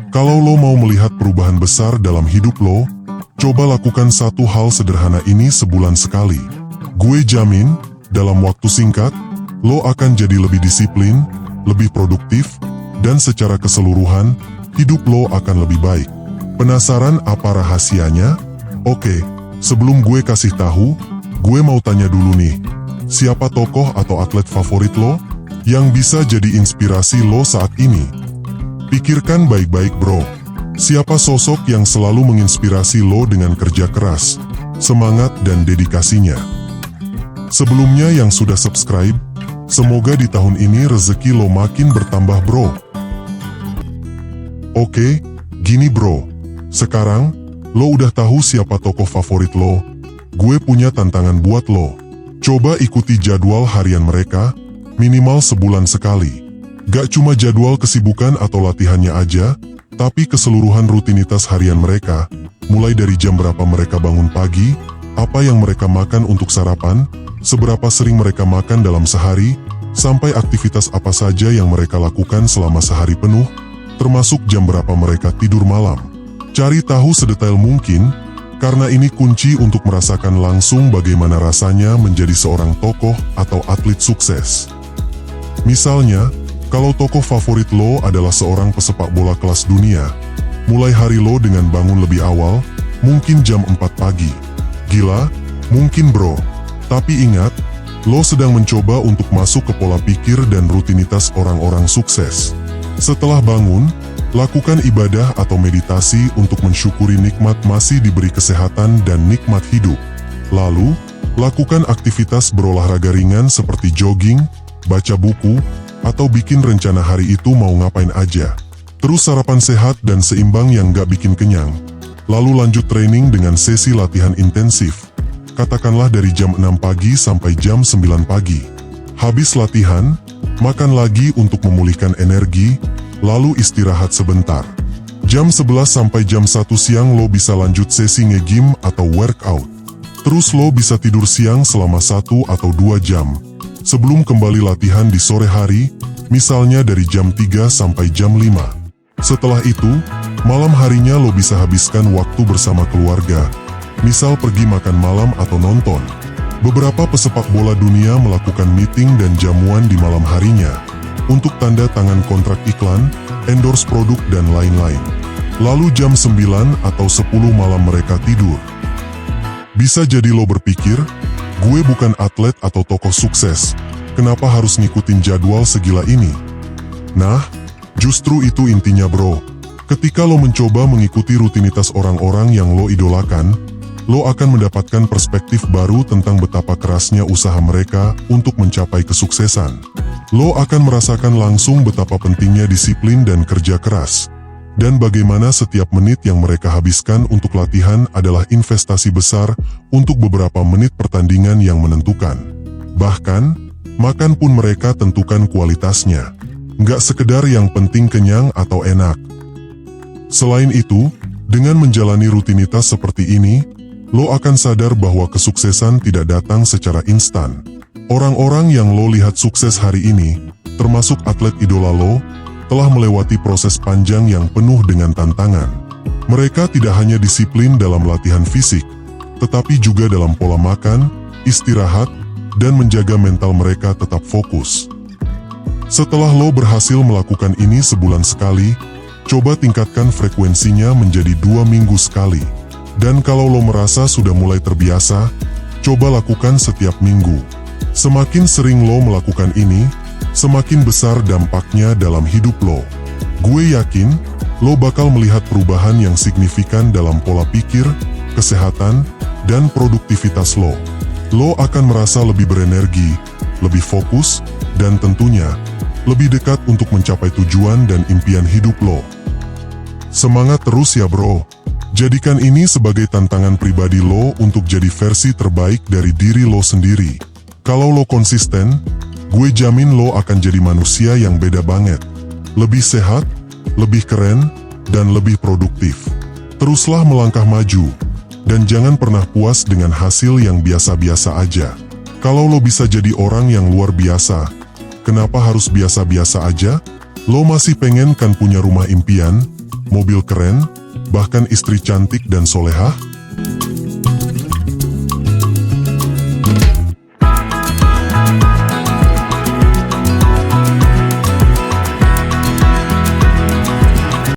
Kalau lo mau melihat perubahan besar dalam hidup lo, coba lakukan satu hal sederhana ini sebulan sekali. Gue jamin, dalam waktu singkat, lo akan jadi lebih disiplin, lebih produktif, dan secara keseluruhan, hidup lo akan lebih baik. Penasaran apa rahasianya? Oke, sebelum gue kasih tahu, gue mau tanya dulu nih, siapa tokoh atau atlet favorit lo yang bisa jadi inspirasi lo saat ini? Pikirkan baik-baik bro, siapa sosok yang selalu menginspirasi lo dengan kerja keras, semangat dan dedikasinya? Sebelumnya yang sudah subscribe, semoga di tahun ini rezeki lo makin bertambah bro. Oke, gini bro, sekarang lo udah tahu siapa tokoh favorit lo, gue punya tantangan buat lo. Coba ikuti jadwal harian mereka, minimal sebulan sekali. Gak cuma jadwal kesibukan atau latihannya aja, tapi keseluruhan rutinitas harian mereka, mulai dari jam berapa mereka bangun pagi, apa yang mereka makan untuk sarapan, seberapa sering mereka makan dalam sehari, sampai aktivitas apa saja yang mereka lakukan selama sehari penuh, termasuk jam berapa mereka tidur malam. Cari tahu sedetail mungkin, karena ini kunci untuk merasakan langsung bagaimana rasanya menjadi seorang tokoh atau atlet sukses. Misalnya, kalau tokoh favorit lo adalah seorang pesepak bola kelas dunia, mulai hari lo dengan bangun lebih awal, mungkin jam 4 pagi. Gila? Mungkin bro. Tapi ingat, lo sedang mencoba untuk masuk ke pola pikir dan rutinitas orang-orang sukses. Setelah bangun, lakukan ibadah atau meditasi untuk mensyukuri nikmat masih diberi kesehatan dan nikmat hidup. Lalu, lakukan aktivitas berolahraga ringan seperti jogging, baca buku, atau bikin rencana hari itu mau ngapain aja. Terus sarapan sehat dan seimbang yang gak bikin kenyang. Lalu lanjut training dengan sesi latihan intensif. Katakanlah dari jam 6 pagi sampai jam 9 pagi. Habis latihan, makan lagi untuk memulihkan energi, lalu istirahat sebentar. Jam 11 sampai jam 1 siang lo bisa lanjut sesi nge-gym atau workout. Terus lo bisa tidur siang selama 1 atau 2 jam. Sebelum kembali latihan di sore hari, misalnya dari jam 3 sampai jam 5. Setelah itu, malam harinya lo bisa habiskan waktu bersama keluarga, misal pergi makan malam atau nonton. Beberapa pesepak bola dunia melakukan meeting dan jamuan di malam harinya, untuk tanda tangan kontrak iklan, endorse produk dan lain-lain. Lalu jam 9 atau 10 malam mereka tidur. Bisa jadi lo berpikir, gue bukan atlet atau tokoh sukses, kenapa harus ngikutin jadwal segila ini? Nah, justru itu intinya bro. Ketika lo mencoba mengikuti rutinitas orang-orang yang lo idolakan, lo akan mendapatkan perspektif baru tentang betapa kerasnya usaha mereka untuk mencapai kesuksesan. Lo akan merasakan langsung betapa pentingnya disiplin dan kerja keras, dan bagaimana setiap menit yang mereka habiskan untuk latihan adalah investasi besar untuk beberapa menit pertandingan yang menentukan. Bahkan, makan pun mereka tentukan kualitasnya. Nggak sekedar yang penting kenyang atau enak. Selain itu, dengan menjalani rutinitas seperti ini, lo akan sadar bahwa kesuksesan tidak datang secara instan. Orang-orang yang lo lihat sukses hari ini, termasuk atlet idola lo, telah melewati proses panjang yang penuh dengan tantangan. Mereka tidak hanya disiplin dalam latihan fisik, tetapi juga dalam pola makan, istirahat, dan menjaga mental mereka tetap fokus. Setelah lo berhasil melakukan ini sebulan sekali, coba tingkatkan frekuensinya menjadi 2 minggu sekali. Dan kalau lo merasa sudah mulai terbiasa, coba lakukan setiap minggu. Semakin sering lo melakukan ini, semakin besar dampaknya dalam hidup lo. Gue yakin, lo bakal melihat perubahan yang signifikan dalam pola pikir, kesehatan, dan produktivitas lo. Lo akan merasa lebih berenergi, lebih fokus, dan tentunya, lebih dekat untuk mencapai tujuan dan impian hidup lo. Semangat terus ya bro. Jadikan ini sebagai tantangan pribadi lo untuk jadi versi terbaik dari diri lo sendiri. Kalau lo konsisten, gue jamin lo akan jadi manusia yang beda banget. Lebih sehat, lebih keren, dan lebih produktif. Teruslah melangkah maju, dan jangan pernah puas dengan hasil yang biasa-biasa aja. Kalau lo bisa jadi orang yang luar biasa, kenapa harus biasa-biasa aja? Lo masih pengen kan punya rumah impian, mobil keren, bahkan istri cantik dan solehah?